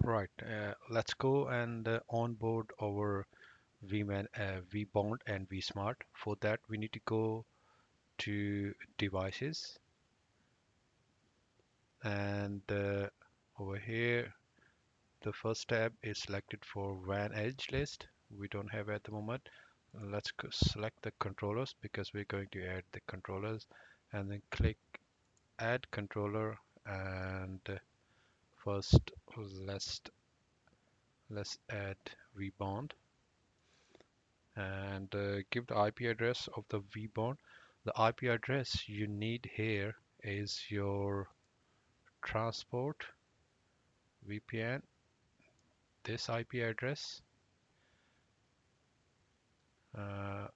Right, let's go and onboard our vBond and vSmart. For that, we need to go to devices and over here, the first tab is selected for WAN edge list. We don't have at the moment. Let's select the controllers because we're going to add the controllers and then click add controller and first let's let's add vBond and give the IP address of the vBond. The IP address you need here is your transport VPN, this IP address. Uh,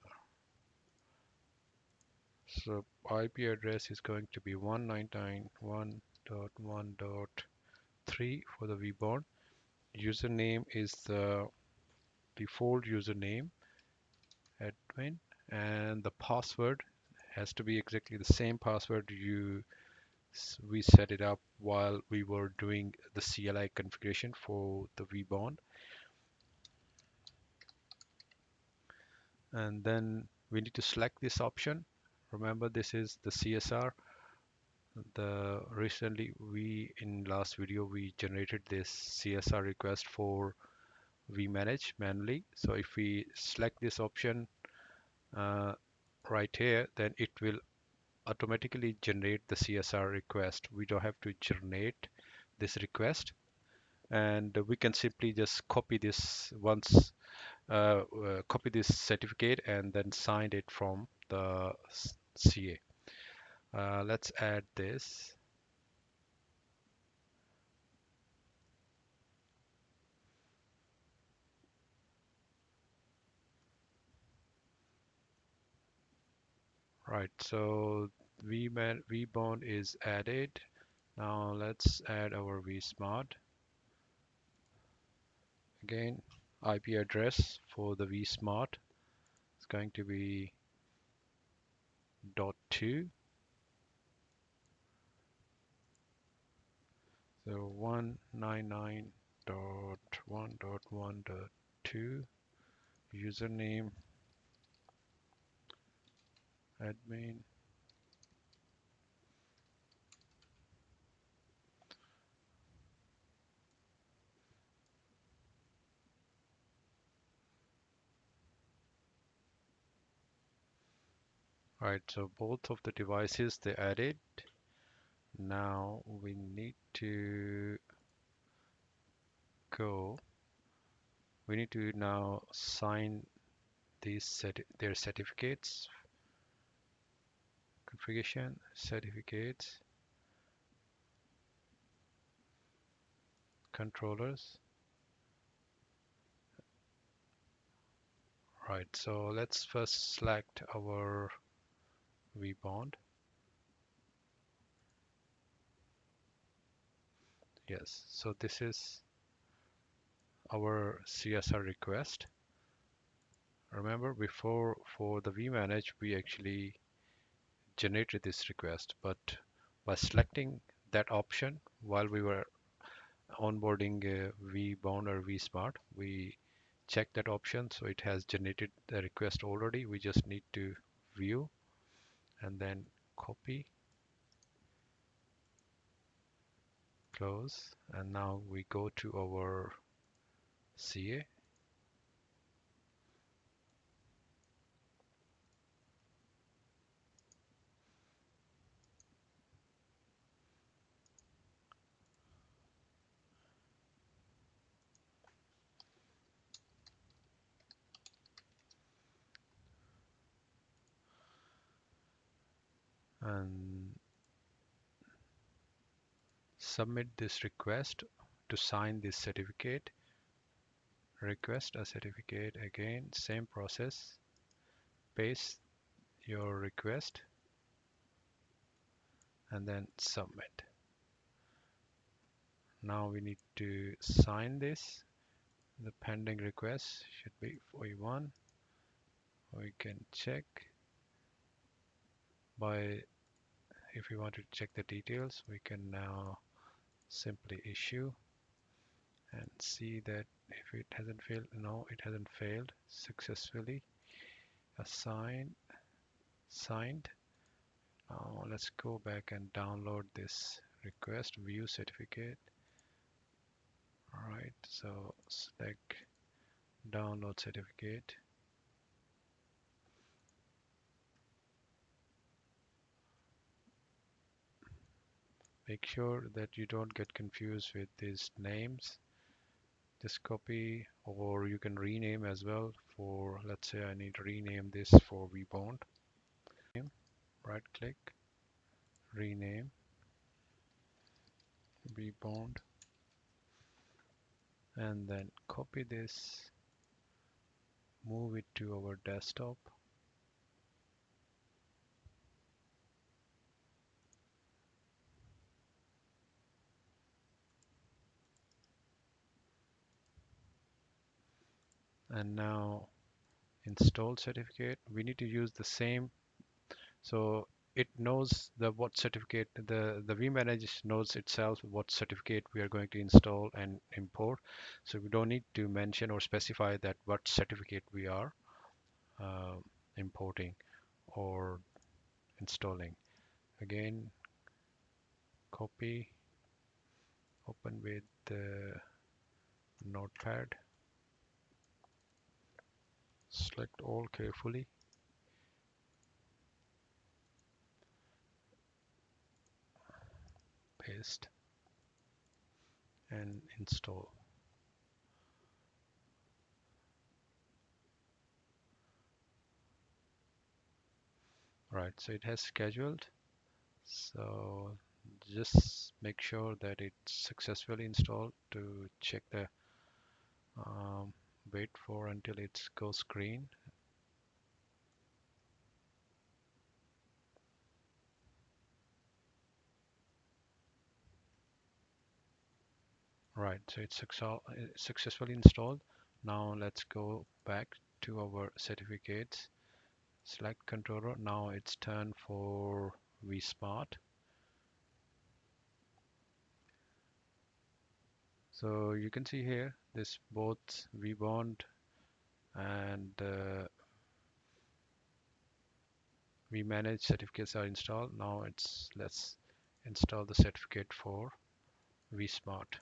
so IP address is going to be 192.1.1.3 for the vBond. Username is the default username, admin, and the password has to be exactly the same password we set it up while we were doing the CLI configuration for the vBond. And then we need to select this option. Remember, this is the CSR. The recently we in last video we generated this CSR request for vManage manually. So if we select this option uh, right here, then it will automatically generate the CSR request. We don't have to generate this request, and we can simply just copy this copy this certificate and then sign it from the CA. Let's add this. Right, so vBond is added. Now let's add our vSmart. Again, IP address for the vSmart is going to be .2. So 199.1.1.2. Username admin. Right, so both of the devices they added. Now we need to go. We need to now sign their certificates. Configuration certificates controllers. Right, so let's first select our vBond. Yes, so this is our CSR request. Remember before for the vManage we actually generated this request, but by selecting that option while we were onboarding vBond or vSmart, we check that option, so it has generated the request already. We just need to view and then copy, close, and now we go to our CA. And submit this request to sign this certificate. Request a certificate again, same process. Paste your request and then submit. Now we need to sign this. The pending request should be 41. We can check by, if we want to check the details, we can now simply issue and see that if it hasn't failed. No, it hasn't failed. Successfully signed. Now let's go back and download this request view certificate. Alright, so select download certificate. Make sure that you don't get confused with these names. Just copy, or you can rename as well. For, let's say I need to rename this for vBond. Right click, rename vBond, and then copy this, move it to our desktop. And now install certificate. We need to use the same, so it knows the what certificate, the vManage knows itself what certificate we are going to install and import. So we don't need to mention or specify that what certificate we are uh, importing or installing. Again, copy, open with the notepad, select all carefully, paste, and install. Right, so it has scheduled. So just make sure that it's successfully installed. To check the wait for until it goes green. Right, so it's successfully installed. Now let's go back to our certificates, select controller. Now it's turn for vSmart. So you can see here this both vBond and vManage certificates are installed. Now let's install the certificate for vSmart.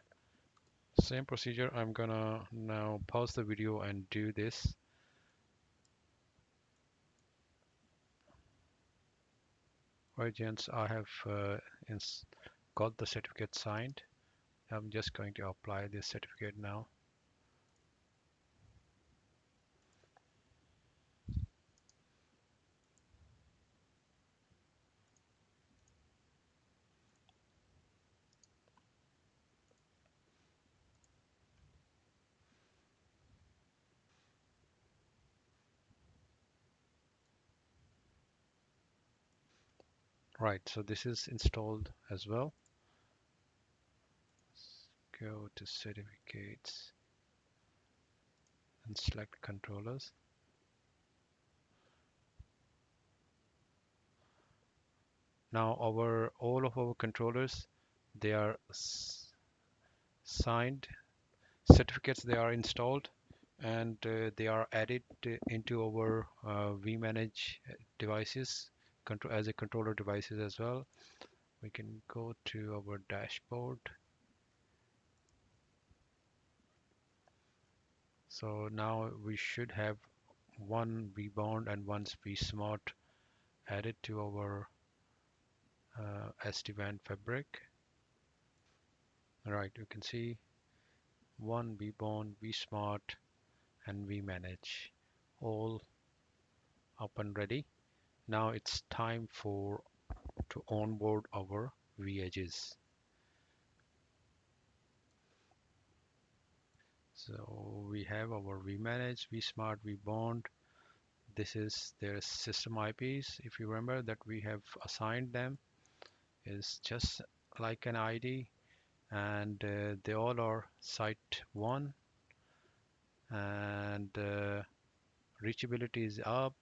Same procedure. I'm gonna now pause the video and do this. Right, gents, I have got the certificate signed. I'm just going to apply this certificate now. Right, so this is installed as well. Go to certificates and select controllers. Now all of our controllers, they are signed certificates, they are installed, and they are added into our vManage devices as a controller devices as well. We can go to our dashboard. So now we should have one vBond and one vSmart added to our SD-WAN fabric. Right, you can see one vBond, vSmart, and vManage all up and ready. Now it's time to onboard our vEdges. So we have our vManage, vSmart, vBond. This is their system IPs. If you remember that we have assigned them, is just like an ID, and they all are site 1, and reachability is up,